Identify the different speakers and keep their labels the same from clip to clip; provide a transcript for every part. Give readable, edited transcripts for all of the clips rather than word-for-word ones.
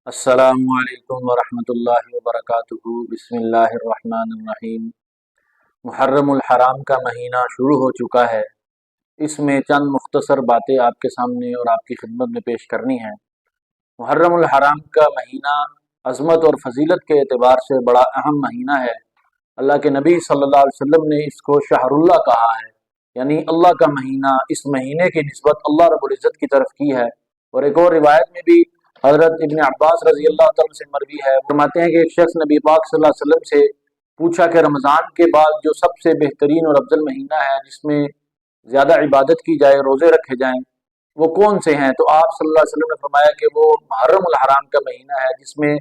Speaker 1: السلام علیکم ورحمۃ اللہ وبرکاتہ۔ بسم اللہ الرحمن الرحیم۔ محرم الحرام کا مہینہ شروع ہو چکا ہے۔ اس میں چند مختصر باتیں آپ کے سامنے اور آپ کی خدمت میں پیش کرنی ہیں۔ محرم الحرام کا مہینہ عظمت اور فضیلت کے اعتبار سے بڑا اہم مہینہ ہے۔ اللہ کے نبی صلی اللہ علیہ وسلم نے اس کو شہر اللہ کہا ہے، یعنی اللہ کا مہینہ۔ اس مہینے کی نسبت اللہ رب العزت کی طرف کی ہے۔ اور ایک اور روایت میں بھی حضرت ابن عباس رضی اللہ تعالیٰ سے مروی ہے، فرماتے ہیں کہ ایک شخص نبی پاک صلی اللہ علیہ وسلم سے پوچھا کہ رمضان کے بعد جو سب سے بہترین اور افضل مہینہ ہے جس میں زیادہ عبادت کی جائے، روزے رکھے جائیں، وہ کون سے ہیں؟ تو آپ صلی اللہ علیہ وسلم نے فرمایا کہ وہ محرم الحرام کا مہینہ ہے، جس میں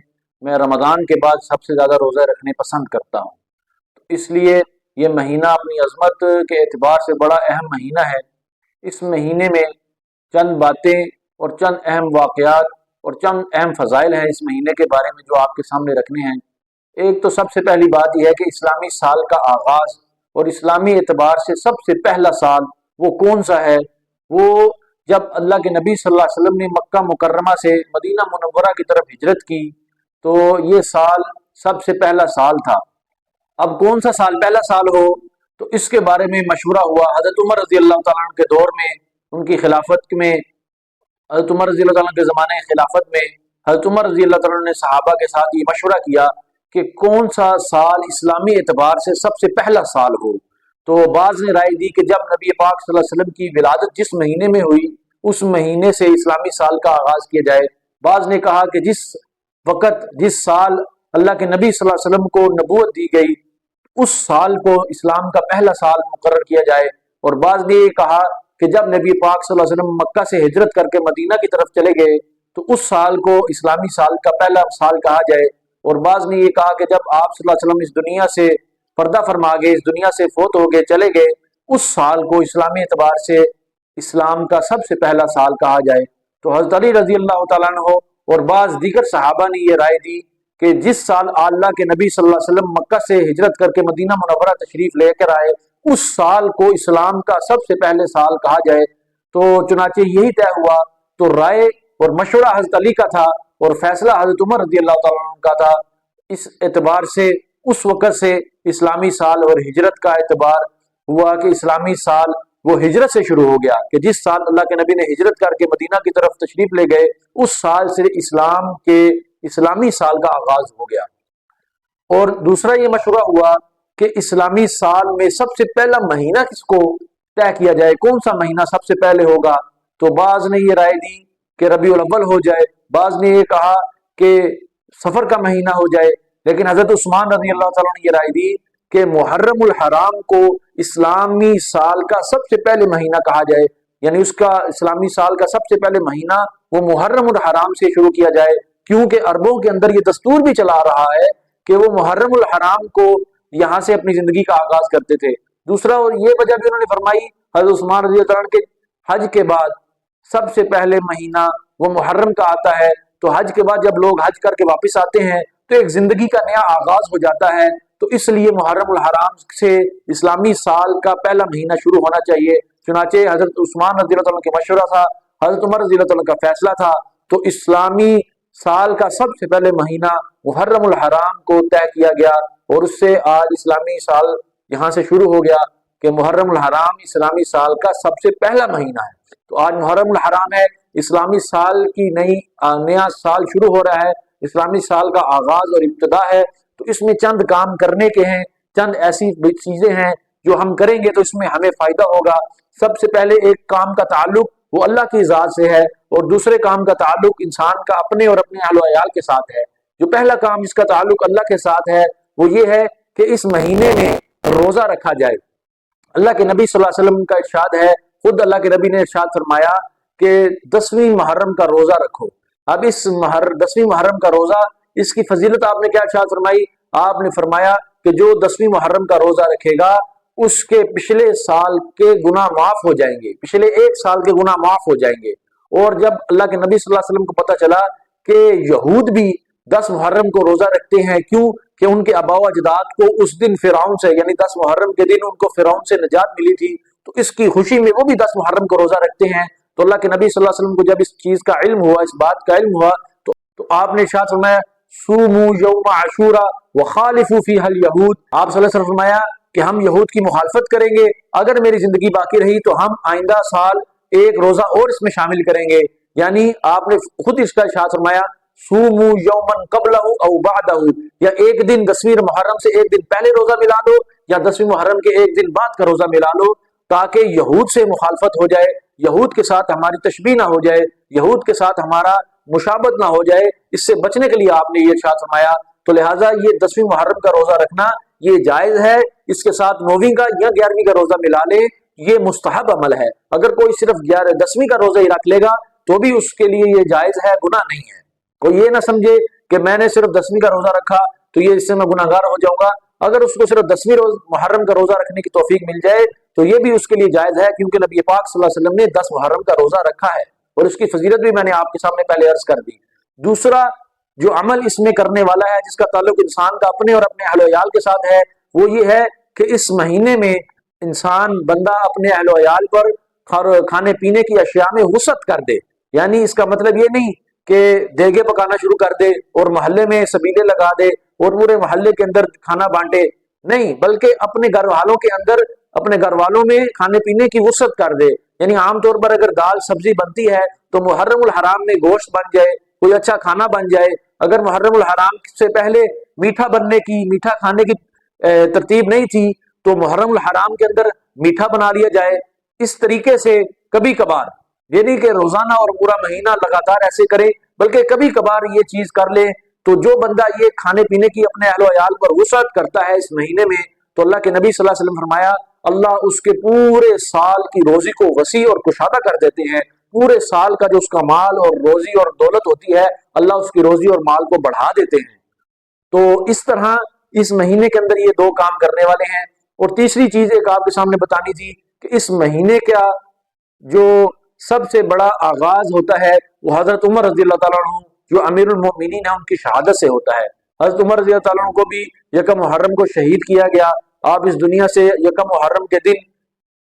Speaker 1: میں رمضان کے بعد سب سے زیادہ روزے رکھنے پسند کرتا ہوں۔ اس لیے یہ مہینہ اپنی عظمت کے اعتبار سے بڑا اہم مہینہ ہے۔ اس مہینے میں چند باتیں اور چند اہم واقعات اور چند اہم فضائل ہیں اس مہینے کے بارے میں جو آپ کے سامنے رکھنے ہیں۔ ایک تو سب سے پہلی بات یہ ہے کہ اسلامی سال کا آغاز اور اسلامی اعتبار سے سب سے پہلا سال وہ کون سا ہے؟ وہ جب اللہ کے نبی صلی اللہ علیہ وسلم نے مکہ مکرمہ سے مدینہ منورہ کی طرف ہجرت کی تو یہ سال سب سے پہلا سال تھا۔ اب کون سا سال پہلا سال ہو تو اس کے بارے میں مشورہ ہوا۔ حضرت عمر رضی اللہ تعالیٰ عنہ کے دور میں، ان کی خلافت میں، حضرت عمر رضی اللہ تعالیٰ کے زمانے خلافت میں حضرت عمر رضی اللہ تعالیٰ نے صحابہ کے ساتھ یہ مشورہ کیا کہ کون سا سال اسلامی اعتبار سے سب سے پہلا سال ہو۔ تو بعض نے رائے دی کہ جب نبی پاک صلی اللہ علیہ وسلم کی ولادت جس مہینے میں ہوئی اس مہینے سے اسلامی سال کا آغاز کیا جائے۔ بعض نے کہا کہ جس وقت جس سال اللہ کے نبی صلی اللہ علیہ وسلم کو نبوت دی گئی اس سال کو اسلام کا پہلا سال مقرر کیا جائے۔ اور بعض نے یہ کہا کہ جب نبی پاک صلی اللہ علیہ وسلم مکہ سے ہجرت کر کے مدینہ کی طرف چلے گئے تو اس سال کو اسلامی سال کا پہلا سال کہا جائے۔ اور بعض نے یہ کہا کہ جب آپ صلی اللہ علیہ وسلم اس دنیا سے پردہ فرما گئے، اس دنیا سے فوت ہو گئے، چلے گئے، اس سال کو اسلامی اعتبار سے اسلام کا سب سے پہلا سال کہا جائے۔ تو حضرت علی رضی اللہ تعالیٰ عنہ اور بعض دیگر صحابہ نے یہ رائے دی کہ جس سال اللہ کے نبی صلی اللہ علیہ وسلم مکہ سے ہجرت کر کے مدینہ منورہ تشریف لے کر آئے اس سال کو اسلام کا سب سے پہلے سال کہا جائے۔ تو چنانچہ یہی طے ہوا۔ تو رائے اور مشورہ حضرت علی کا تھا اور فیصلہ حضرت عمر رضی اللہ تعالیٰ عنہ کا تھا۔ اس اعتبار سے اس وقت سے اسلامی سال اور ہجرت کا اعتبار ہوا کہ اسلامی سال وہ ہجرت سے شروع ہو گیا کہ جس سال اللہ کے نبی نے ہجرت کر کے مدینہ کی طرف تشریف لے گئے اس سال سے اسلام کے اسلامی سال کا آغاز ہو گیا۔ اور دوسرا یہ مشورہ ہوا کہ اسلامی سال میں سب سے پہلا مہینہ کس کو طے کیا جائے، کون سا مہینہ سب سے پہلے ہوگا؟ تو بعض نے یہ رائے دی کہ ربیع الاول ہو جائے، بعض نے یہ کہا کہ سفر کا مہینہ ہو جائے، لیکن حضرت عثمان رضی اللہ تعالیٰ نے یہ رائے دی کہ محرم الحرام کو اسلامی سال کا سب سے پہلے مہینہ کہا جائے، یعنی اس کا اسلامی سال کا سب سے پہلے مہینہ وہ محرم الحرام سے شروع کیا جائے، کیونکہ عربوں کے اندر یہ دستور بھی چلا رہا ہے کہ وہ محرم الحرام کو یہاں سے اپنی زندگی کا آغاز کرتے تھے۔ دوسرا اور یہ وجہ بھی انہوں نے فرمائی حضرت عثمان رضی اللہ عنہ کے حج کے بعد سب سے پہلے مہینہ وہ محرم کا آتا ہے، تو حج کے بعد جب لوگ حج کر کے واپس آتے ہیں تو ایک زندگی کا نیا آغاز ہو جاتا ہے، تو اس لیے محرم الحرام سے اسلامی سال کا پہلا مہینہ شروع ہونا چاہیے۔ چنانچہ حضرت عثمان رضی اللہ عنہ کا مشورہ تھا، حضرت عمر رضی اللہ عنہ کا فیصلہ تھا، تو اسلامی سال کا سب سے پہلے مہینہ محرم الحرام کو طے کیا گیا اور اس سے آج اسلامی سال یہاں سے شروع ہو گیا کہ محرم الحرام اسلامی سال کا سب سے پہلا مہینہ ہے۔ تو آج محرم الحرام ہے، اسلامی سال کی نیا سال شروع ہو رہا ہے، اسلامی سال کا آغاز اور ابتدا ہے۔ تو اس میں چند کام کرنے کے ہیں، چند ایسی چیزیں ہیں جو ہم کریں گے تو اس میں ہمیں فائدہ ہوگا۔ سب سے پہلے ایک کام کا تعلق وہ اللہ کی ذات سے ہے اور دوسرے کام کا تعلق انسان کا اپنے اور اپنے اہل و عیال کے ساتھ ہے۔ جو پہلا کام اس کا تعلق اللہ کے ساتھ ہے وہ یہ ہے کہ اس مہینے میں روزہ رکھا جائے۔ اللہ کے نبی صلی اللہ علیہ وسلم کا ارشاد ہے، خود اللہ کے نبی نے ارشاد فرمایا کہ 10ویں محرم کا روزہ رکھو۔ اب اس 10ویں محرم کا روزہ، اس کی فضیلت آپ نے کیا ارشاد فرمائی؟ آپ نے فرمایا کہ جو 10ویں محرم کا روزہ رکھے گا اس کے پچھلے سال کے گناہ معاف ہو جائیں گے، پچھلے ایک سال کے گناہ معاف ہو جائیں گے۔ اور جب اللہ کے نبی صلی اللہ علیہ وسلم کو پتہ چلا کہ یہود بھی 10 محرم کو روزہ رکھتے ہیں، کیوں کہ ان کے آباء و اجداد کو اس دن فرعون سے، یعنی 10 محرم کے دن ان کو فرعون سے نجات ملی تھی، تو اس کی خوشی میں وہ بھی 10 محرم کو روزہ رکھتے ہیں۔ تو اللہ کے نبی صلی اللہ علیہ وسلم کو جب اس چیز کا علم ہوا، اس بات کا علم ہوا، تو آپ نے ارشاد فرمایا سومو یوم عاشورا وخالفوا فیہ الیہود، آپ صلی اللہ علیہ وسلم فرمایا کہ ہم یہود کی مخالفت کریں گے، اگر میری زندگی باقی رہی تو ہم آئندہ سال ایک روزہ اور اس میں شامل کریں گے۔ یعنی آپ نے خود اس کا ارشاد فرمایا سومو یومن قبلہ او بعدہ، یا ایک دن 10ویں محرم سے ایک دن پہلے روزہ ملا لو یا 10ویں محرم کے ایک دن بعد کا روزہ ملا لو، تاکہ یہود سے مخالفت ہو جائے، یہود کے ساتھ ہماری تشبیہ نہ ہو جائے، یہود کے ساتھ ہمارا مشابہت نہ ہو جائے۔ اس سے بچنے کے لیے آپ نے یہ ارشاد فرمایا، تو لہٰذا یہ 10ویں محرم کا روزہ رکھنا یہ جائز ہے، اس کے ساتھ 9ویں کا یا 11ویں کا روزہ ملا لے، یہ مستحب عمل ہے۔ اگر کوئی صرف 10ویں کا روزہ ہی رکھ لے گا تو بھی اس کے لیے یہ جائز ہے، گناہ نہیں ہے۔ کوئی یہ نہ سمجھے کہ میں نے صرف 10ویں کا روزہ رکھا تو یہ اس سے میں گناہ گار ہو جاؤں گا۔ اگر اس کو صرف 10ویں محرم کا روزہ رکھنے کی توفیق مل جائے تو یہ بھی اس کے لیے جائز ہے، کیونکہ نبی پاک صلی اللہ علیہ وسلم نے 10 محرم کا روزہ رکھا ہے، اور اس کی فضیلت بھی میں نے آپ کے سامنے پہلے عرض کر دی۔ دوسرا جو عمل اس میں کرنے والا ہے، جس کا تعلق انسان کا اپنے اور اپنے اہل و عیال کے ساتھ ہے، وہ یہ ہے کہ اس مہینے میں انسان بندہ اپنے اہل و عیال پر کھانے پینے کی اشیاء میں وسعت کر دے۔ یعنی اس کا مطلب یہ نہیں کہ دیگے پکانا شروع کر دے اور محلے میں سبیلے لگا دے اور پورے محلے کے اندر کھانا بانٹے، نہیں، بلکہ اپنے گھر والوں کے اندر اپنے گھر والوں میں کھانے پینے کی وسعت کر دے۔ یعنی عام طور پر اگر دال سبزی بنتی ہے تو محرم الحرام میں گوشت بن جائے، کوئی اچھا کھانا بن جائے۔ اگر محرم الحرام سے پہلے میٹھا کھانے کی ترتیب نہیں تھی تو محرم الحرام کے اندر میٹھا بنا لیا جائے۔ اس طریقے سے کبھی کبھار، یعنی کہ روزانہ اور پورا مہینہ لگاتار ایسے کرے، بلکہ کبھی کبھار یہ چیز کر لے، تو جو بندہ یہ کھانے پینے کی اپنے اہل و عیال پر وسعت کرتا ہے اس مہینے میں، تو اللہ کے نبی صلی اللہ علیہ وسلم فرمایا اللہ اس کے پورے سال کی روزی کو وسیع اور کشادہ کر دیتے ہیں۔ پورے سال کا جو اس کا مال اور روزی اور دولت ہوتی ہے، اللہ اس کی روزی اور مال کو بڑھا دیتے ہیں۔ تو اس طرح اس مہینے کے اندر یہ 2 کام کرنے والے ہیں۔ اور تیسری چیز ایک آپ کے سامنے بتانی تھی کہ اس مہینے کا جو سب سے بڑا آغاز ہوتا ہے وہ حضرت عمر رضی اللہ تعالیٰ عنہ جو امیر المؤمنین ہیں ان کی شہادت سے ہوتا ہے۔ حضرت عمر رضی اللہ تعالیٰ عنہ کو بھی 1 محرم کو شہید کیا گیا۔ آپ اس دنیا سے 1 محرم کے دن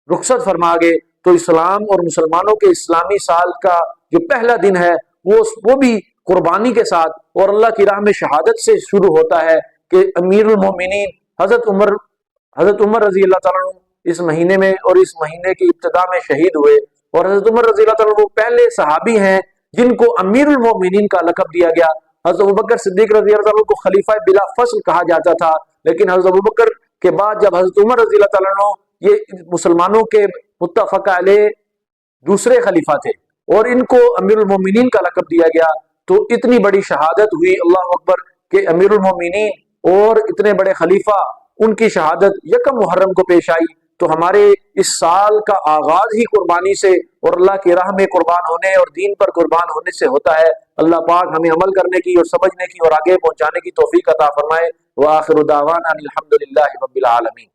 Speaker 1: رخصت فرما گئے، تو اسلام اور مسلمانوں کے اسلامی سال کا جو پہلا دن ہے وہ بھی قربانی کے ساتھ اور اللہ کی راہ میں شہادت سے شروع ہوتا ہے کہ امیر المؤمنین حضرت عمر رضی اللہ تعالیٰ عنہ اس مہینے میں اور اس مہینے کی ابتدا میں شہید ہوئے۔ اور حضرت عمر رضی اللہ تعالیٰ عنہ وہ پہلے صحابی ہیں جن کو امیر المؤمنین کا لقب دیا گیا۔ حضرت ابوبکر صدیق رضی اللہ عنہ کو خلیفہ بلا فصل کہا جاتا تھا، لیکن حضرت ابوبکر کے بعد جب حضرت عمر رضی اللہ تعالیٰ عنہ یہ مسلمانوں کے متفق علیہ دوسرے خلیفہ تھے اور ان کو امیر المومنین کا لقب دیا گیا، تو اتنی بڑی شہادت ہوئی، اللہ اکبر، کہ امیر المومنین اور اتنے بڑے خلیفہ ان کی شہادت 1 محرم کو پیش آئی۔ تو ہمارے اس سال کا آغاز ہی قربانی سے اور اللہ کی راہ میں قربان ہونے اور دین پر قربان ہونے سے ہوتا ہے۔ اللہ پاک ہمیں عمل کرنے کی اور سمجھنے کی اور آگے پہنچانے کی توفیق عطا فرمائے۔ وآخر دعوانا الحمد للہ رب العالمین۔